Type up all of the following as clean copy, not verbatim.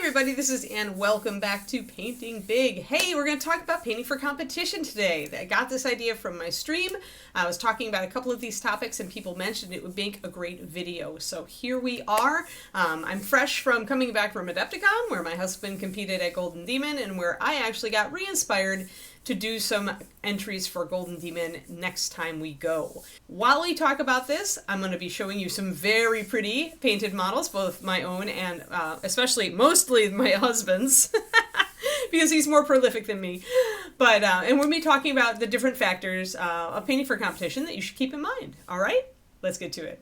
everybody, this is Ann. Welcome back to Painting Big. Hey, we're going to talk about painting for competition today. I got this idea from my stream. I was talking about a couple of these topics and people mentioned it would make a great video. So here we are. I'm fresh from coming back from Adepticon, where my husband competed at Golden Demon and where I actually got re-inspired to do some entries for Golden Demon next time we go. While we talk about this, I'm going to be showing you some very pretty painted models, both my own and mostly my husband's, because he's more prolific than me. But and we'll be talking about the different factors of painting for competition that you should keep in mind. All right, let's get to it.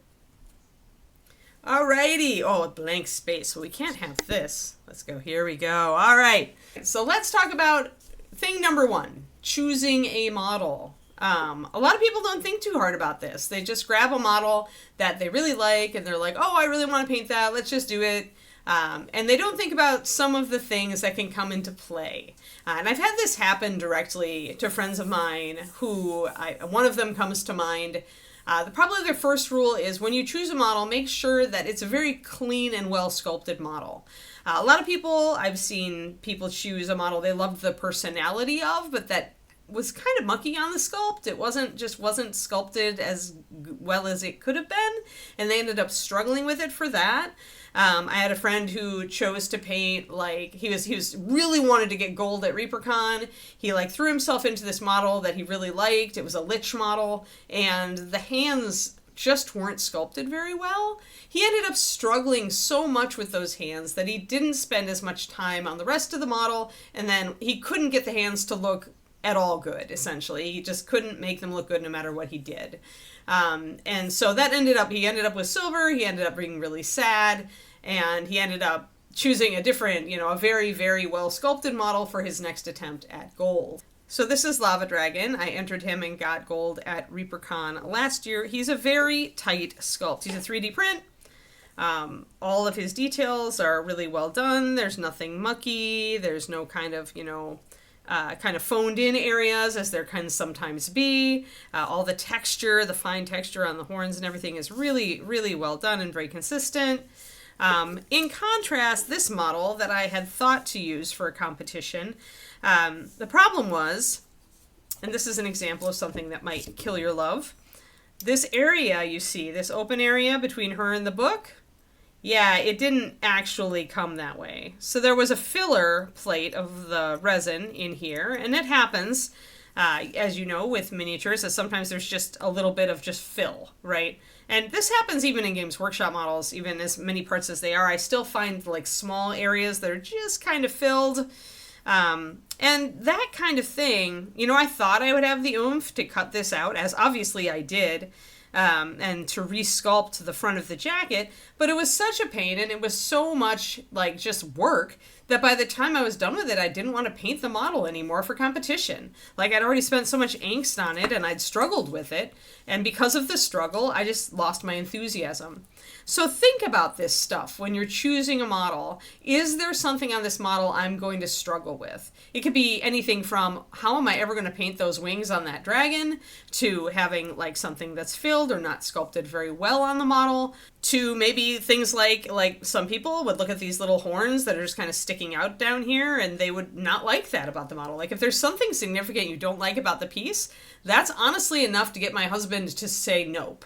Alrighty. Oh, a blank space. Well, we can't have this. Let's go. Here we go. All right. So let's talk about thing number one, choosing a model. A lot of people don't think too hard about this. They just grab a model that they really like and they're like, oh, I really want to paint that. Let's just do it. And they don't think about some of the things that can come into play. And I've had this happen directly to friends of mine who, one of them comes to mind. Probably their first rule is when you choose a model, make sure that it's a very clean and well sculpted model. A lot of people, I've seen people choose a model they loved the personality of, but that was kind of mucky on the sculpt. It wasn't sculpted as well as it could have been, and they ended up struggling with it for that. I had a friend who chose to paint, like, he was really wanted to get gold at ReaperCon. He threw himself into this model that he really liked. It was a lich model, and the hands just weren't sculpted very well. He ended up struggling so much with those hands that he didn't spend as much time on the rest of the model, and then he couldn't get the hands to look at all good, essentially. He just couldn't make them look good no matter what he did. And so that he ended up with silver, he ended up being really sad, and he ended up choosing a different, a very, very well sculpted model for his next attempt at gold. So this is Lava Dragon. I entered him and got gold at ReaperCon last year. He's a very tight sculpt. He's a 3D print. All of his details are really well done. There's nothing mucky. There's no kind of phoned in areas as there can sometimes be. All the texture, the fine texture on the horns and everything is really, really well done and very consistent. In contrast, this model that I had thought to use for a competition, the problem was, and this is an example of something that might kill your love, this area you see, this open area between her and the book, yeah, it didn't actually come that way. So there was a filler plate of the resin in here, and it happens, as you know, with miniatures, that sometimes there's just a little bit of just fill, right? And this happens even in Games Workshop models, even as many parts as they are. I still find small areas that are just kind of filled. And that kind of thing, I thought I would have the oomph to cut this out, as obviously I did, and to resculpt the front of the jacket, but it was such a pain and it was so much just work that by the time I was done with it, I didn't want to paint the model anymore for competition. I'd already spent so much angst on it and I'd struggled with it. And because of the struggle, I just lost my enthusiasm. So think about this stuff when you're choosing a model. Is there something on this model I'm going to struggle with? It could be anything from how am I ever going to paint those wings on that dragon, to having something that's filled or not sculpted very well on the model, to maybe things like some people would look at these little horns that are just kind of sticking out down here and they would not like that about the model. If there's something significant you don't like about the piece, that's honestly enough to get my husband to say nope.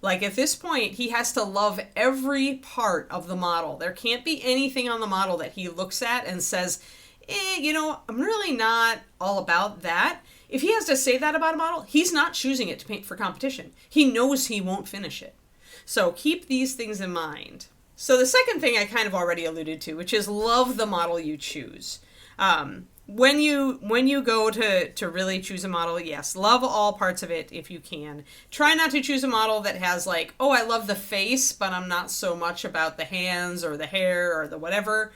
At this point, he has to love every part of the model. There can't be anything on the model that he looks at and says, I'm really not all about that. If he has to say that about a model, he's not choosing it to paint for competition. He knows he won't finish it. So keep these things in mind. So the second thing I kind of already alluded to, which is love the model you choose. When you go to really choose a model, yes, love all parts of it if you can. Try not to choose a model that has oh, I love the face, but I'm not so much about the hands or the hair or the whatever.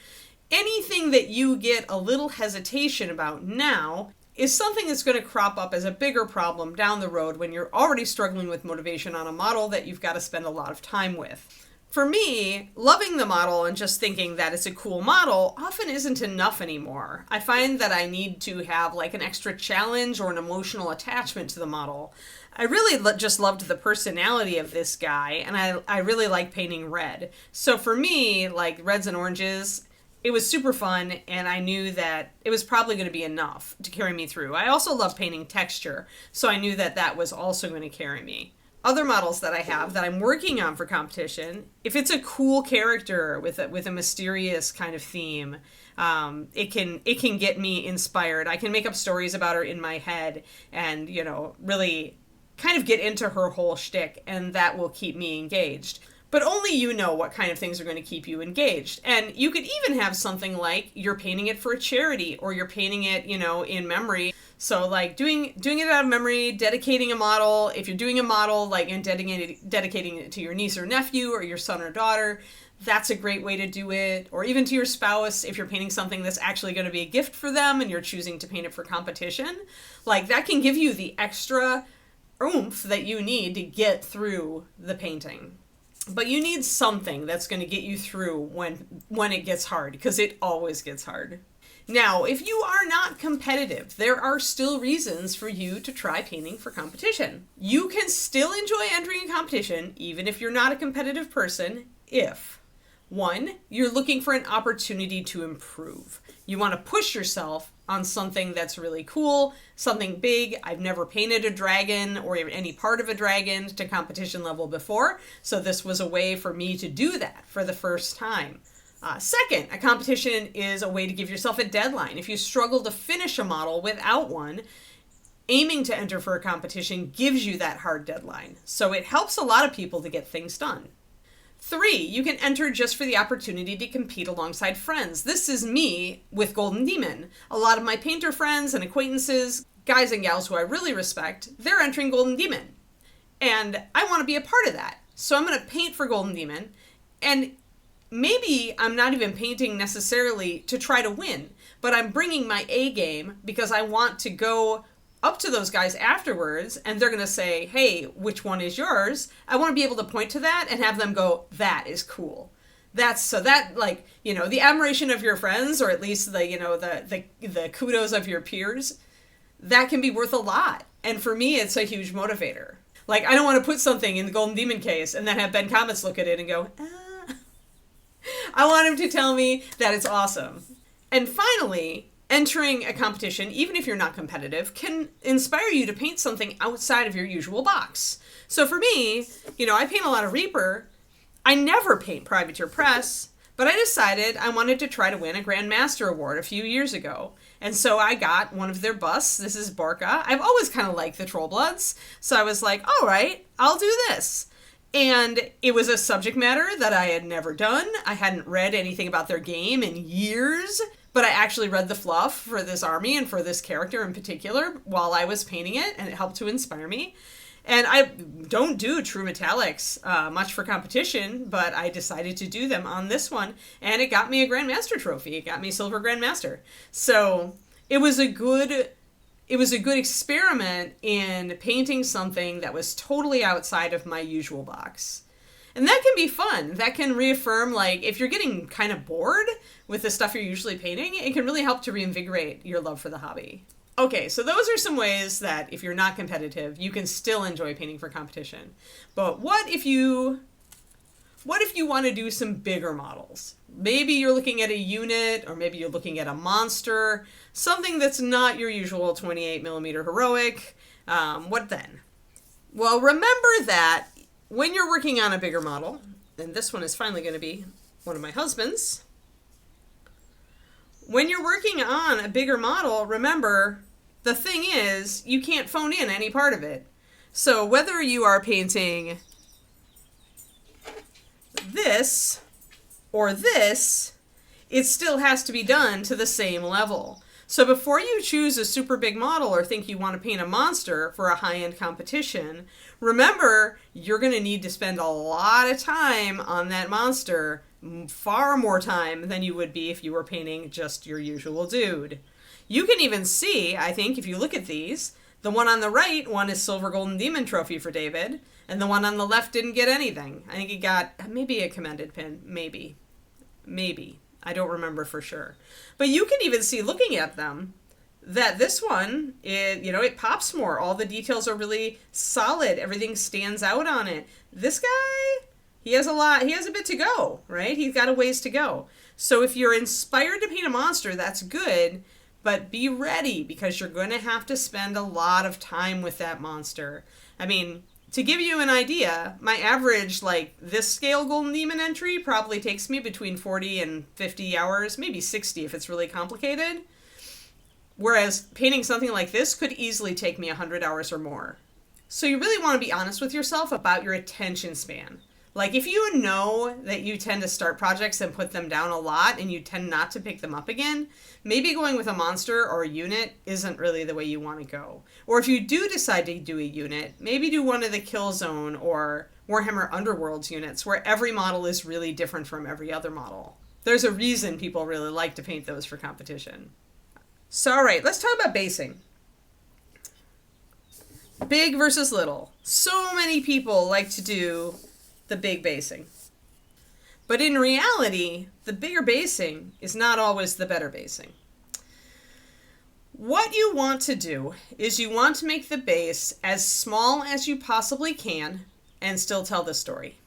Anything that you get a little hesitation about now is something that's going to crop up as a bigger problem down the road when you're already struggling with motivation on a model that you've got to spend a lot of time with. For me, loving the model and just thinking that it's a cool model often isn't enough anymore. I find that I need to have an extra challenge or an emotional attachment to the model. I really just loved the personality of this guy, and I really like painting red. So for me, reds and oranges, it was super fun, and I knew that it was probably going to be enough to carry me through. I also love painting texture, so I knew that that was also going to carry me. Other models that I have that I'm working on for competition, if it's a cool character with a mysterious kind of theme, it can get me inspired. I can make up stories about her in my head and, you know, really kind of get into her whole shtick, and that will keep me engaged. But only you know what kind of things are going to keep you engaged. And you could even have something like you're painting it for a charity, or you're painting it, you know, in memory. So like doing it out of memory, dedicating a model. If you're doing a model like and dedicating it to your niece or nephew or your son or daughter, that's a great way to do it. Or even to your spouse, if you're painting something that's actually going to be a gift for them and you're choosing to paint it for competition, like that can give you the extra oomph that you need to get through the painting. But you need something that's going to get you through when it gets hard, because it always gets hard. Now, if you are not competitive, there are still reasons for you to try painting for competition. You can still enjoy entering a competition, even if you're not a competitive person, if 1, you're looking for an opportunity to improve. You want to push yourself on something that's really cool, something big. I've never painted a dragon or any part of a dragon to competition level before, so this was a way for me to do that for the first time. Second, a competition is a way to give yourself a deadline. If you struggle to finish a model without one, aiming to enter for a competition gives you that hard deadline. So it helps a lot of people to get things done. 3, you can enter just for the opportunity to compete alongside friends. This is me with Golden Demon. A lot of my painter friends and acquaintances, guys and gals who I really respect, they're entering Golden Demon. And I want to be a part of that. So I'm going to paint for Golden Demon. And maybe I'm not even painting necessarily to try to win, but I'm bringing my A game because I want to go up to those guys afterwards, and they're going to say, hey, which one is yours? I want to be able to point to that and have them go, that is cool. That's so that, like, you know, the admiration of your friends, or at least the, you know, the kudos of your peers, that can be worth a lot. And for me, it's a huge motivator. Like, I don't want to put something in the Golden Demon case and then have Ben Comets look at it and go, ah. I want him to tell me that it's awesome. And finally, entering a competition, even if you're not competitive, can inspire you to paint something outside of your usual box. So for me, you know, I paint a lot of Reaper. I never paint Privateer Press, but I decided I wanted to try to win a Grand Master Award a few years ago. And so I got one of their busts. This is Borka. I've always kind of liked the Trollbloods. So I was like, all right, I'll do this. And it was a subject matter that I had never done. I hadn't read anything about their game in years. But I actually read the fluff for this army and for this character in particular while I was painting it, and it helped to inspire me. And I don't do true metallics much for competition, but I decided to do them on this one, and it got me a Grandmaster trophy. It got me Silver Grandmaster. So it was a good experiment in painting something that was totally outside of my usual box. And that can be fun. That can reaffirm, like, if you're getting kind of bored with the stuff you're usually painting, it can really help to reinvigorate your love for the hobby. Okay, so those are some ways that if you're not competitive, you can still enjoy painting for competition. But what if you want to do some bigger models? Maybe you're looking at a unit, or maybe you're looking at a monster, something that's not your usual 28mm heroic. What then? Well, remember that when you're working on a bigger model, and this one is finally going to be one of my husband's, when you're working on a bigger model, remember, the thing is, you can't phone in any part of it. So whether you are painting this or this, it still has to be done to the same level. So before you choose a super big model or think you want to paint a monster for a high-end competition, remember, you're going to need to spend a lot of time on that monster, far more time than you would be if you were painting just your usual dude. You can even see, I think, if you look at these, the one on the right, one is Silver Golden Demon Trophy for David, and the one on the left didn't get anything. I think he got maybe a commended pin, maybe. I don't remember for sure. But you can even see, looking at them, that this one, it pops more. All the details are really solid. Everything stands out on it. This guy, He has a bit to go, right? He's got a ways to go. So if you're inspired to paint a monster, that's good, but be ready because you're going to have to spend a lot of time with that monster. I mean, to give you an idea, my average, like, this scale Golden Demon entry probably takes me between 40 and 50 hours, maybe 60 if it's really complicated. Whereas painting something like this could easily take me 100 hours or more. So you really want to be honest with yourself about your attention span. Like, if you know that you tend to start projects and put them down a lot and you tend not to pick them up again, maybe going with a monster or a unit isn't really the way you want to go. Or if you do decide to do a unit, maybe do one of the Killzone or Warhammer Underworlds units where every model is really different from every other model. There's a reason people really like to paint those for competition. So, all right, let's talk about basing. Big versus little. So many people like to do the big basing. But in reality, the bigger basing is not always the better basing. What you want to do is you want to make the base as small as you possibly can and still tell the story.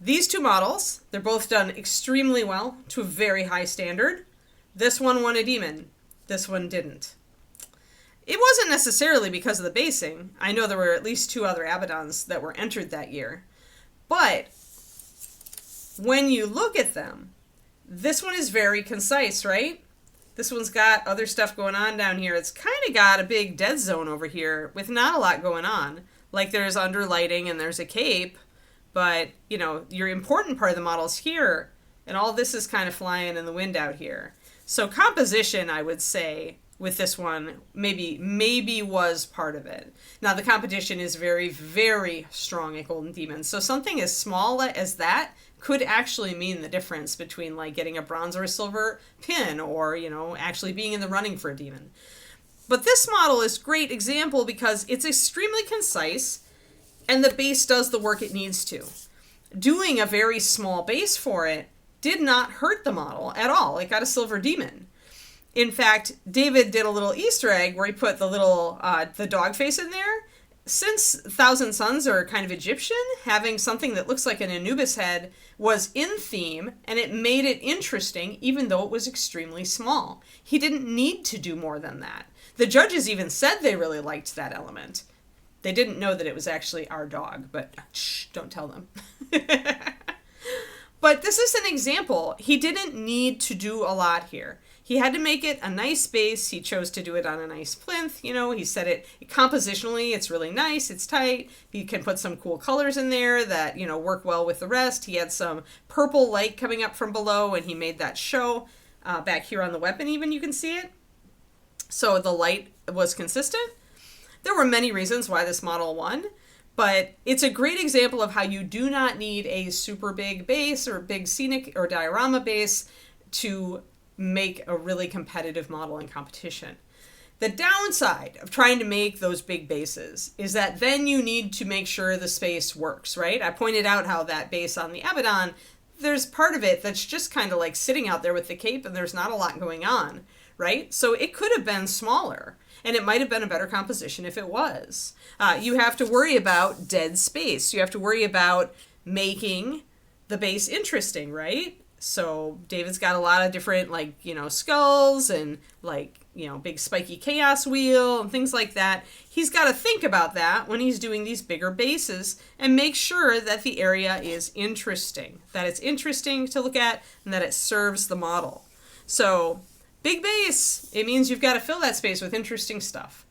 These two models, they're both done extremely well to a very high standard. This one won a demon. This one didn't. It wasn't necessarily because of the basing. I know there were at least 2 other Abaddons that were entered that year. But when you look at them, this one is very concise, right? This one's got other stuff going on down here. It's kind of got a big dead zone over here with not a lot going on. Like there's underlighting and there's a cape, but, you know, your important part of the model's here, and all this is kind of flying in the wind out here. So composition, I would say, with this one, maybe was part of it. Now, the competition is very, very strong at Golden Demons. So something as small as that could actually mean the difference between, like, getting a bronze or a silver pin or, you know, actually being in the running for a demon. But this model is a great example because it's extremely concise and the base does the work it needs to. Doing a very small base for it did not hurt the model at all. It got a silver demon. In fact, David did a little Easter egg where he put the little, the dog face in there. Since Thousand Suns are kind of Egyptian, having something that looks like an Anubis head was in theme, and it made it interesting, even though it was extremely small. He didn't need to do more than that. The judges even said they really liked that element. They didn't know that it was actually our dog, but shh, don't tell them. But this is an example. He didn't need to do a lot here. He had to make it a nice base. He chose to do it on a nice plinth. You know, he said it compositionally, it's really nice, it's tight. He can put some cool colors in there that, you know, work well with the rest. He had some purple light coming up from below, and he made that show. Back here on the weapon even, you can see it. So the light was consistent. There were many reasons why this model won, but it's a great example of how you do not need a super big base or big scenic or diorama base to make a really competitive model in competition. The downside of trying to make those big bases is that then you need to make sure the space works, right? I pointed out how that base on the Abaddon, there's part of it that's just kind of like sitting out there with the cape and there's not a lot going on, right? So it could have been smaller and it might have been a better composition if it was. You have to worry about dead space. You have to worry about making the base interesting, right? So David's got a lot of different, like, you know, skulls and, like, you know, big spiky chaos wheel and things like that. He's got to think about that when he's doing these bigger bases and make sure that the area is interesting, that it's interesting to look at and that it serves the model. So big base, it means you've got to fill that space with interesting stuff.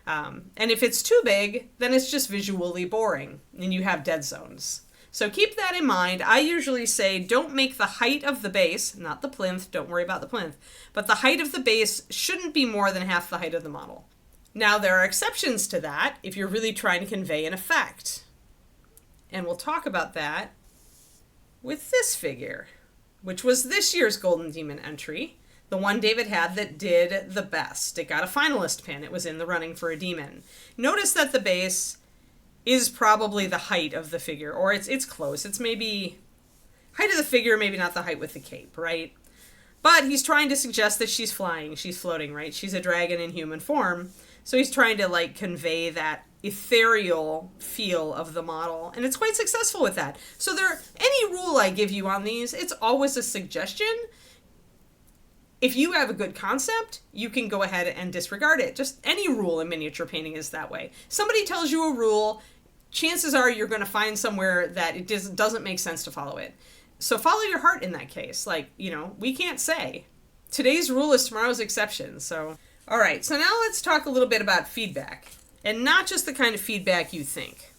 And if it's too big, then it's just visually boring and you have dead zones. So keep that in mind. I usually say don't make the height of the base, not the plinth, don't worry about the plinth, but the height of the base shouldn't be more than half the height of the model. Now there are exceptions to that if you're really trying to convey an effect. And we'll talk about that with this figure, which was this year's Golden Demon entry, the one David had that did the best. It got a finalist pin. It was in the running for a demon. Notice that the base is probably the height of the figure, or it's close. It's maybe height of the figure, maybe not the height with the cape, right? But he's trying to suggest that she's flying, she's floating, right? She's a dragon in human form. So he's trying to, like, convey that ethereal feel of the model, and it's quite successful with that. So any rule I give you on these, it's always a suggestion. If you have a good concept, you can go ahead and disregard it. Just any rule in miniature painting is that way. Somebody tells you a rule, chances are you're going to find somewhere that it doesn't make sense to follow it. So follow your heart in that case. Like, we can't say today's rule is tomorrow's exception. So, all right. So now let's talk a little bit about feedback, and not just the kind of feedback you think.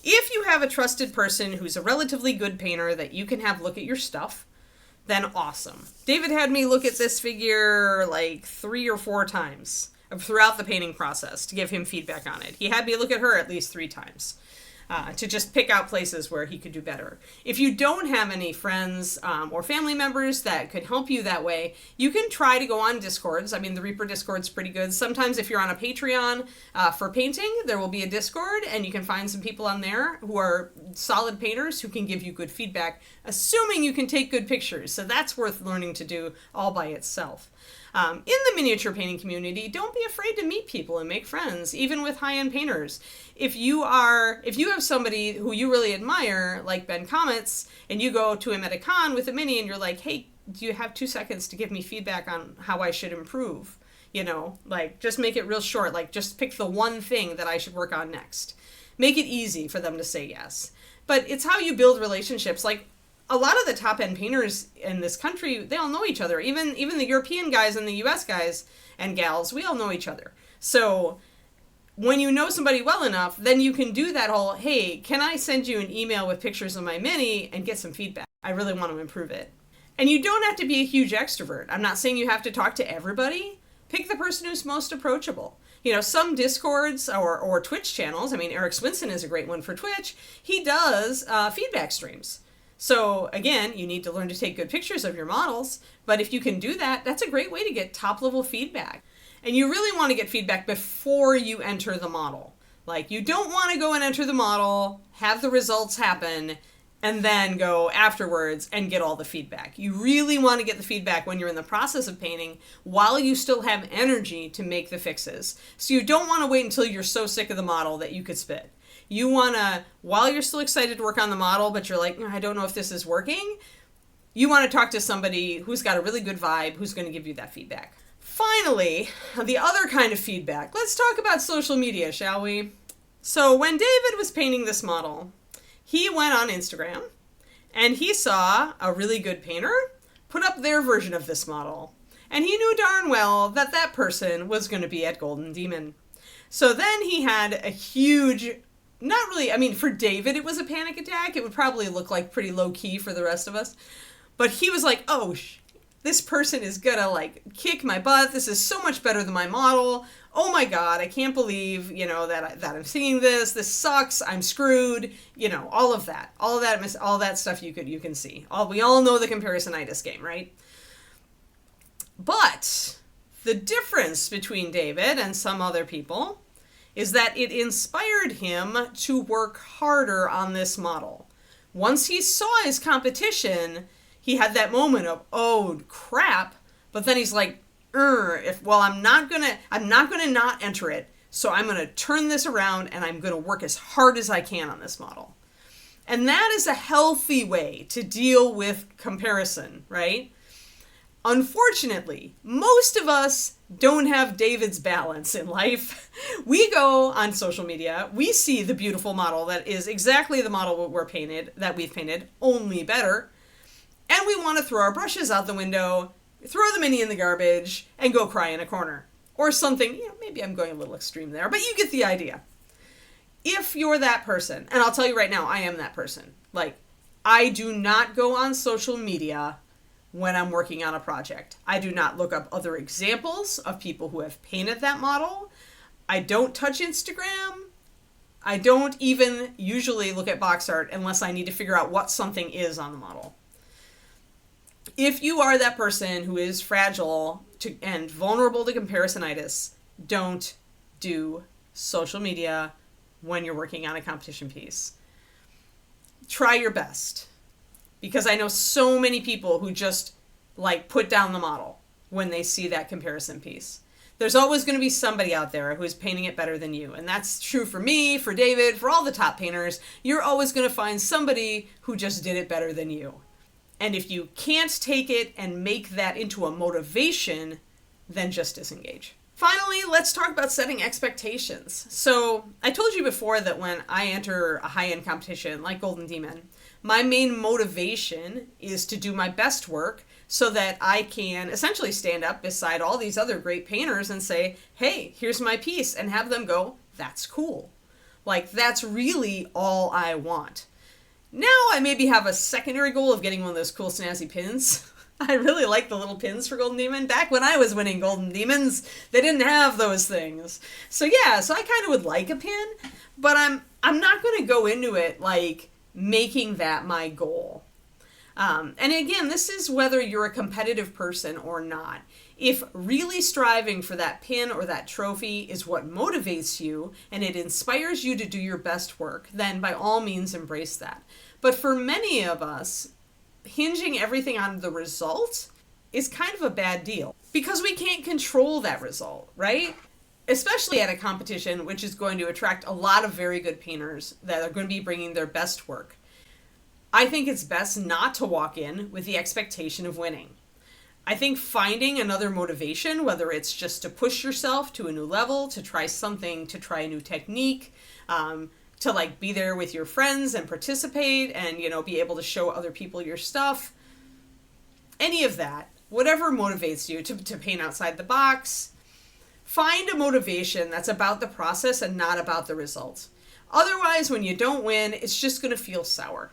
If you have a trusted person who's a relatively good painter that you can have look at your stuff, then awesome. David had me look at this figure like 3 or 4 times throughout the painting process to give him feedback on it. He had me look at her at least 3 times to just pick out places where he could do better. If you don't have any friends or family members that could help you that way, you can try to go on Discords. I mean, the Reaper Discord's pretty good. Sometimes if you're on a Patreon for painting, there will be a Discord, and you can find some people on there who are solid painters who can give you good feedback, assuming you can take good pictures. So that's worth learning to do all by itself. In the miniature painting community, don't be afraid to meet people and make friends, even with high-end painters. If you have somebody who you really admire, like Ben Comets, and you go to him at a con with a mini and you're like, hey, do you have 2 seconds to give me feedback on how I should improve? Just make it real short. Like, just pick the one thing that I should work on next. Make it easy for them to say yes. But it's how you build relationships. Like, a lot of the top-end painters in this country, they all know each other. Even the European guys and the US guys and gals, we all know each other. So when you know somebody well enough, then you can do that whole, hey, can I send you an email with pictures of my mini and get some feedback? I really want to improve it. And you don't have to be a huge extrovert. I'm not saying you have to talk to everybody. Pick the person who's most approachable. Some Discords or Twitch channels, I mean, Eric Swinson is a great one for Twitch. He does feedback streams. So again, you need to learn to take good pictures of your models, but if you can do that, that's a great way to get top-level feedback. And you really want to get feedback before you enter the model. Like, you don't want to go and enter the model, have the results happen, and then go afterwards and get all the feedback. You really want to get the feedback when you're in the process of painting while you still have energy to make the fixes. So you don't want to wait until you're so sick of the model that you could spit. You want to, while you're still excited to work on the model, but you're like, I don't know if this is working, you want to talk to somebody who's got a really good vibe, who's going to give you that feedback. Finally, the other kind of feedback. Let's talk about social media, shall we? So when David was painting this model, he went on Instagram and he saw a really good painter put up their version of this model. And he knew darn well that that person was going to be at Golden Demon. So then he had a huge, not really, I mean, for David, it was a panic attack. It would probably look like pretty low key for the rest of us. But he was like, oh, this person is gonna like kick my butt. This is so much better than my model. Oh my God, I can't believe, that I'm seeing this. This sucks. I'm screwed. All of that stuff you can see. We all know the comparisonitis game, right? But the difference between David and some other people is that it inspired him to work harder on this model. Once he saw his competition, he had that moment of, oh crap, but then he's like, I'm not gonna not enter it, so I'm gonna turn this around and I'm gonna work as hard as I can on this model. And that is a healthy way to deal with comparison, right? Unfortunately, most of us don't have David's balance in life. We go on social media, we see the beautiful model that is exactly the model we've painted, only better, and we want to throw our brushes out the window, throw the mini in the garbage, and go cry in a corner. Or something, maybe I'm going a little extreme there, but you get the idea. If you're that person, and I'll tell you right now, I am that person. Like, I do not go on social media when I'm working on a project. I do not look up other examples of people who have painted that model. I don't touch Instagram. I don't even usually look at box art unless I need to figure out what something is on the model. If you are that person who is fragile and vulnerable to comparisonitis, don't do social media when you're working on a competition piece. Try your best. Because I know so many people who just put down the model when they see that comparison piece. There's always going to be somebody out there who's painting it better than you. And that's true for me, for David, for all the top painters. You're always going to find somebody who just did it better than you. And if you can't take it and make that into a motivation, then just disengage. Finally, let's talk about setting expectations. So I told you before that when I enter a high-end competition like Golden Demon, my main motivation is to do my best work so that I can essentially stand up beside all these other great painters and say, hey, here's my piece, and have them go, that's cool. Like, that's really all I want. Now I maybe have a secondary goal of getting one of those cool snazzy pins. I really like the little pins for Golden Demon. Back when I was winning Golden Demons, they didn't have those things. So yeah, so I kind of would like a pin, but I'm not going to go into it like making that my goal. And again, this is whether you're a competitive person or not. If really striving for that pin or that trophy is what motivates you and it inspires you to do your best work, then by all means embrace that. But for many of us, hinging everything on the result is kind of a bad deal because we can't control that result, right? Especially at a competition which is going to attract a lot of very good painters that are going to be bringing their best work. I think it's best not to walk in with the expectation of winning. I think finding another motivation, whether it's just to push yourself to a new level, to try something, to try a new technique, to like be there with your friends and participate and, you know, be able to show other people your stuff. Any of that, whatever motivates you to paint outside the box, find a motivation that's about the process and not about the results. Otherwise, when you don't win, it's just going to feel sour.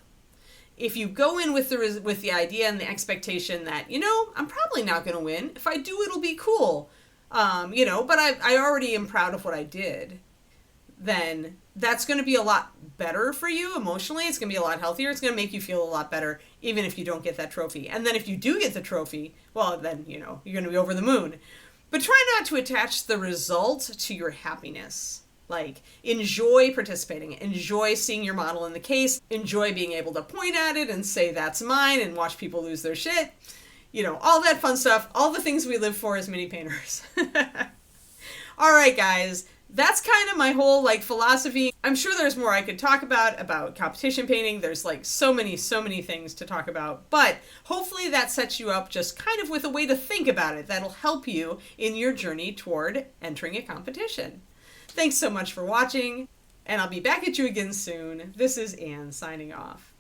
If you go in with the idea and the expectation that, you know, I'm probably not going to win. If I do, it'll be cool. You know, but I already am proud of what I did. Then that's going to be a lot better for you emotionally. It's going to be a lot healthier. It's going to make you feel a lot better, even if you don't get that trophy. And then if you do get the trophy, well, then, you know, you're going to be over the moon. But try not to attach the result to your happiness. Like, enjoy participating, enjoy seeing your model in the case, enjoy being able to point at it and say that's mine and watch people lose their shit. You know, all that fun stuff, all the things we live for as mini painters. All right, guys, that's kind of my whole, like, philosophy. I'm sure there's more I could talk about competition painting. There's, like, so many things to talk about. But hopefully that sets you up just kind of with a way to think about it that'll help you in your journey toward entering a competition. Thanks so much for watching, and I'll be back at you again soon. This is Anne signing off.